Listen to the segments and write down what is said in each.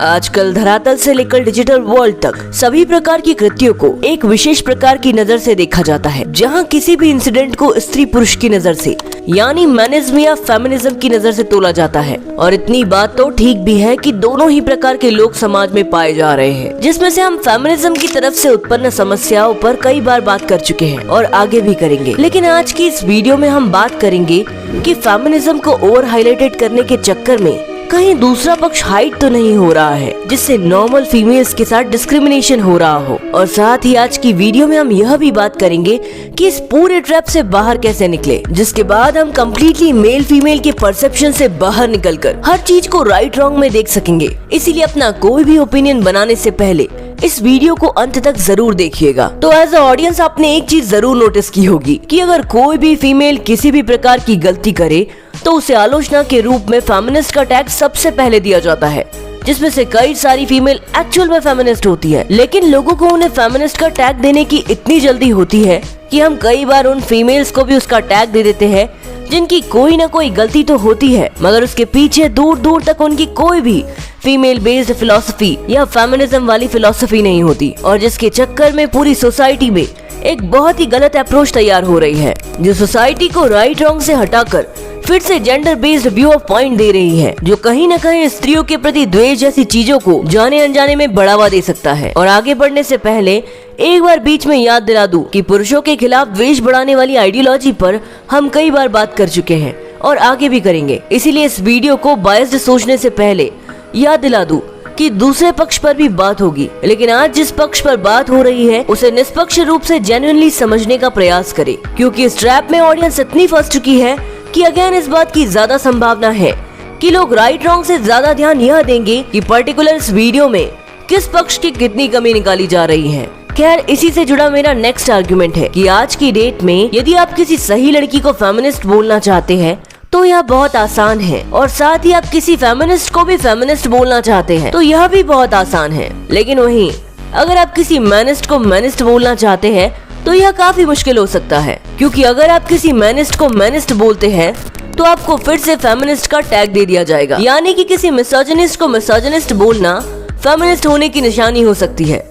आजकल धरातल से लेकर डिजिटल वर्ल्ड तक सभी प्रकार की कृत्यों को एक विशेष प्रकार की नजर से देखा जाता है, जहां किसी भी इंसिडेंट को स्त्री पुरुष की नजर से यानी मैनिज्म या फेमिनिज्म की नजर से तोला जाता है। और इतनी बात तो ठीक भी है कि दोनों ही प्रकार के लोग समाज में पाए जा रहे हैं, जिसमें से हम फेमिनिज्म की तरफ से उत्पन्न समस्याओं पर कई बार बात कर चुके हैं और आगे भी करेंगे। लेकिन आज की इस वीडियो में हम बात करेंगे कि फेमिनिज्म को ओवर हाईलाइटेड करने के चक्कर में कहीं दूसरा पक्ष हाइड तो नहीं हो रहा है, जिससे नॉर्मल फीमेल्स के साथ डिस्क्रिमिनेशन हो रहा हो। और साथ ही आज की वीडियो में हम यह भी बात करेंगे कि इस पूरे ट्रैप से बाहर कैसे निकले, जिसके बाद हम कम्प्लीटली मेल फीमेल के परसेप्शन से बाहर निकलकर हर चीज को राइट रॉन्ग में देख सकेंगे। इसीलिए अपना कोई भी ओपिनियन बनाने से पहले इस वीडियो को अंत तक जरूर देखिएगा। तो एज अ ऑडियंस आपने एक चीज जरूर नोटिस की होगी कि अगर कोई भी फीमेल किसी भी प्रकार की गलती करे तो उसे आलोचना के रूप में फेमिनिस्ट का टैग सबसे पहले दिया जाता है, जिसमें से कई सारी फीमेल एक्चुअल में फेमिनिस्ट होती है। लेकिन लोगों को उन्हें फेमिनिस्ट का टैग देने की इतनी जल्दी होती है कि हम कई बार उन फीमेल्स को भी उसका टैग दे देते हैं जिनकी कोई ना कोई गलती तो होती है, मगर उसके पीछे दूर दूर तक उनकी कोई भी फीमेल बेस्ड फिलॉसफी या फेमिनिज्म वाली फिलॉसफी नहीं होती, और जिसके चक्कर में पूरी सोसाइटी में एक बहुत ही गलत अप्रोच तैयार हो रही है, जो सोसाइटी को राइट रॉन्ग से हटाकर फिर से gender based view of point दे रही है, जो कहीं न कहीं स्त्रियों के प्रति द्वेष जैसी चीजों को जाने अनजाने में बढ़ावा दे सकता है। और आगे बढ़ने से पहले एक बार बीच में याद दिला दूं कि पुरुषों के खिलाफ द्वेष बढ़ाने वाली आइडियोलॉजी पर हम कई बार बात कर चुके हैं और आगे भी करेंगे। इसीलिए इस वीडियो को बायस्ड सोचने से पहले याद दिला दूं कि दूसरे पक्ष पर भी बात होगी, लेकिन आज जिस पक्ष पर बात हो रही है उसे निष्पक्ष रूप से जेन्युइनली समझने का प्रयास करें, क्योंकि इस ट्रैप में ऑडियंस इतनी फंस चुकी है कि अगेन इस बात की ज्यादा संभावना है कि लोग राइट रॉन्ग से ज्यादा ध्यान यह देंगे कि पर्टिकुलर इस वीडियो में किस पक्ष की कितनी कमी निकाली जा रही है। खैर, इसी से जुड़ा मेरा नेक्स्ट आर्गुमेंट है कि आज की डेट में यदि आप किसी सही लड़की को फेमिनिस्ट बोलना चाहते हैं तो यह बहुत आसान है, और साथ ही आप किसी फेमिनिस्ट को भी फेमिनिस्ट बोलना चाहते हैं तो यह भी बहुत आसान है। लेकिन वहीं अगर आप किसी मैनिस्ट को मैनिस्ट बोलना चाहते हैं तो यह काफी मुश्किल हो सकता है, क्योंकि अगर आप किसी मैनिस्ट को मैनिस्ट बोलते हैं तो आपको फिर से फेमिनिस्ट का टैग दे दिया जाएगा, यानी कि किसी मिसोजिनिस्ट को मिसोजिनिस्ट बोलना फेमिनिस्ट होने की निशानी हो सकती है।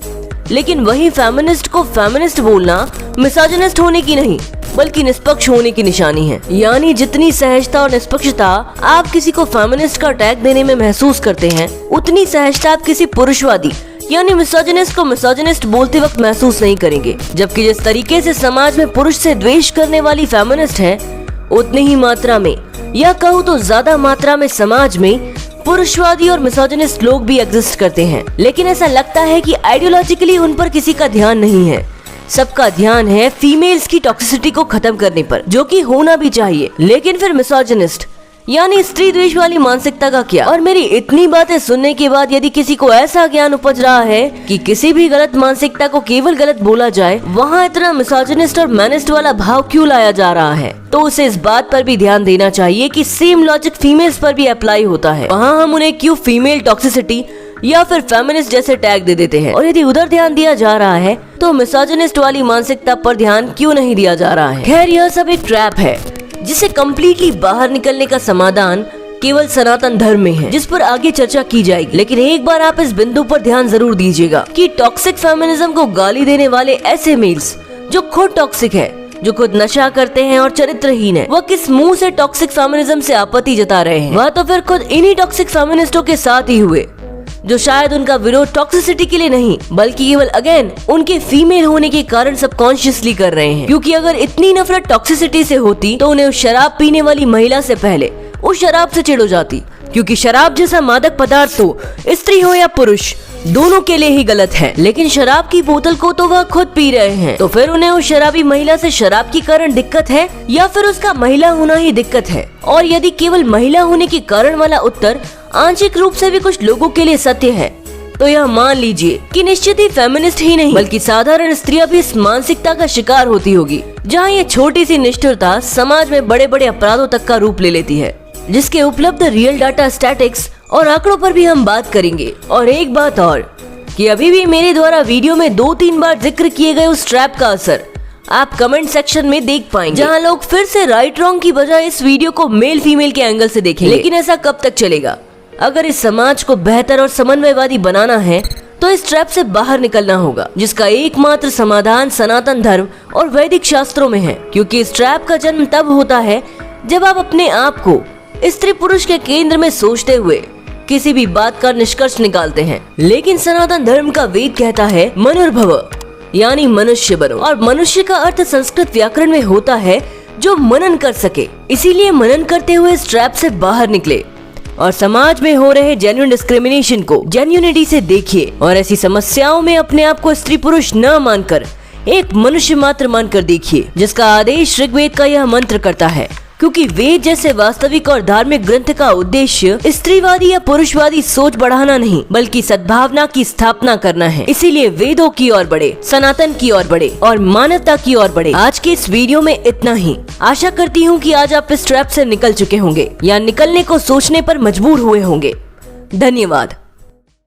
लेकिन वही फेमिनिस्ट को फेमिनिस्ट बोलना मिसोजिनिस्ट होने की नहीं बल्कि निष्पक्ष होने की निशानी है। यानी जितनी सहजता और निष्पक्षता आप किसी को फेमिनिस्ट का टैग देने में महसूस करते हैं, उतनी सहजता आप किसी पुरुषवादी यानी मिसोजिनिस्ट को मिसोजिनिस्ट बोलते वक्त महसूस नहीं करेंगे। जबकि जिस तरीके से समाज में पुरुष से द्वेष करने वाली फेमिनिस्ट है, उतनी ही मात्रा में या कहूँ तो ज्यादा मात्रा में समाज में पुरुषवादी और मिसोजिनिस्ट लोग भी एग्जिस्ट करते हैं। लेकिन ऐसा लगता है कि आइडियोलॉजिकली उन पर किसी का ध्यान नहीं है, सबका ध्यान है फीमेल्स की टॉक्सिसिटी को खत्म करने पर, जो कि होना भी चाहिए। लेकिन फिर मिसोजिनिस्ट यानी स्त्री द्वेष वाली मानसिकता का क्या? और मेरी इतनी बातें सुनने के बाद यदि किसी को ऐसा ज्ञान उपज रहा है कि किसी भी गलत मानसिकता को केवल गलत बोला जाए, वहाँ इतना मिसोजिनिस्ट और मैनिस्ट वाला भाव क्यों लाया जा रहा है, तो उसे इस बात पर भी ध्यान देना चाहिए कि सेम लॉजिक फीमेल्स पर भी अप्लाई होता है। वहाँ हम उन्हें क्यों फीमेल टॉक्सिसिटी या फिर फेमिनिस्ट जैसे टैग दे देते हैं, और यदि उधर ध्यान दिया जा रहा है तो मिसोजिनिस्ट वाली मानसिकता पर ध्यान क्यों नहीं दिया जा रहा है। खैर, यह सब एक ट्रैप है जिसे कम्प्लीटली बाहर निकलने का समाधान केवल सनातन धर्म में है, जिस पर आगे चर्चा की जाएगी। लेकिन एक बार आप इस बिंदु पर ध्यान जरूर दीजिएगा कि टॉक्सिक फेमिनिज्म को गाली देने वाले ऐसे मेल्स जो खुद टॉक्सिक है, जो खुद नशा करते हैं और चरित्रहीन है, वह किस मुंह से टॉक्सिक फेमिनिज्म से आपत्ति जता रहे हैं? वह तो फिर खुद इन्हीं टॉक्सिक फेमिनिस्टों के साथ ही हुए, जो शायद उनका विरोध टॉक्सिसिटी के लिए नहीं बल्कि केवल अगेन उनके फीमेल होने के कारण सबकॉन्शियसली कर रहे हैं। क्योंकि अगर इतनी नफरत टॉक्सिसिटी से होती तो उन्हें उस शराब पीने वाली महिला से पहले उस शराब से चिढ़ हो जाती, क्योंकि शराब जैसा मादक पदार्थ तो स्त्री हो या पुरुष दोनों के लिए ही गलत है। लेकिन शराब की बोतल को तो वह खुद पी रहे हैं, तो फिर उन्हें उस शराबी महिला से शराब के कारण दिक्कत है या फिर उसका महिला होना ही दिक्कत है? और यदि केवल महिला होने के कारण वाला उत्तर आंशिक रूप से भी कुछ लोगों के लिए सत्य है, तो यह मान लीजिए कि निश्चित ही फेमिनिस्ट ही नहीं बल्कि साधारण स्त्रियां भी इस मानसिकता का शिकार होती होगी, जहां ये छोटी सी निष्ठुरता समाज में बड़े बड़े अपराधों तक का रूप ले लेती है, जिसके उपलब्ध रियल डाटा, स्टैटिक्स और आंकड़ों पर भी हम बात करेंगे। और एक बात और कि अभी भी मेरे द्वारा वीडियो में 2-3 बार जिक्र किए गए उस ट्रैप का असर आप कमेंट सेक्शन में देख पाएंगे, जहां लोग फिर से राइट रॉन्ग की बजाय इस वीडियो को मेल फीमेल के एंगल से देखेंगे। लेकिन ऐसा कब तक चलेगा? अगर इस समाज को बेहतर और समन्वयवादी बनाना है तो इस ट्रैप से बाहर निकलना होगा, जिसका एकमात्र समाधान सनातन धर्म और वैदिक शास्त्रों में है। क्योंकि इस ट्रैप का जन्म तब होता है जब आप अपने आप को स्त्री पुरुष के केंद्र में सोचते हुए किसी भी बात का निष्कर्ष निकालते हैं। लेकिन सनातन धर्म का वेद कहता है मनुर्भव, यानी मनुष्य बनो, और मनुष्य का अर्थ संस्कृत व्याकरण में होता है जो मनन कर सके। इसीलिए मनन करते हुए इस ट्रैप से बाहर निकले और समाज में हो रहे जेन्युइन डिस्क्रिमिनेशन को जेन्युइनिटी से देखिए और ऐसी समस्याओं में अपने आप को स्त्री पुरुष न मानकर एक मनुष्य मात्र मानकर देखिए, जिसका आदेश ऋग्वेद का यह मंत्र करता है। क्योंकि वेद जैसे वास्तविक और धार्मिक ग्रंथ का उद्देश्य स्त्रीवादी या पुरुषवादी सोच बढ़ाना नहीं, बल्कि सद्भावना की स्थापना करना है। इसीलिए वेदों की ओर बढ़े, सनातन की ओर बढ़े और मानवता की ओर बढ़े। आज के इस वीडियो में इतना ही। आशा करती हूँ कि आज आप इस ट्रैप से निकल चुके होंगे या निकलने को सोचने पर मजबूर हुए होंगे। धन्यवाद।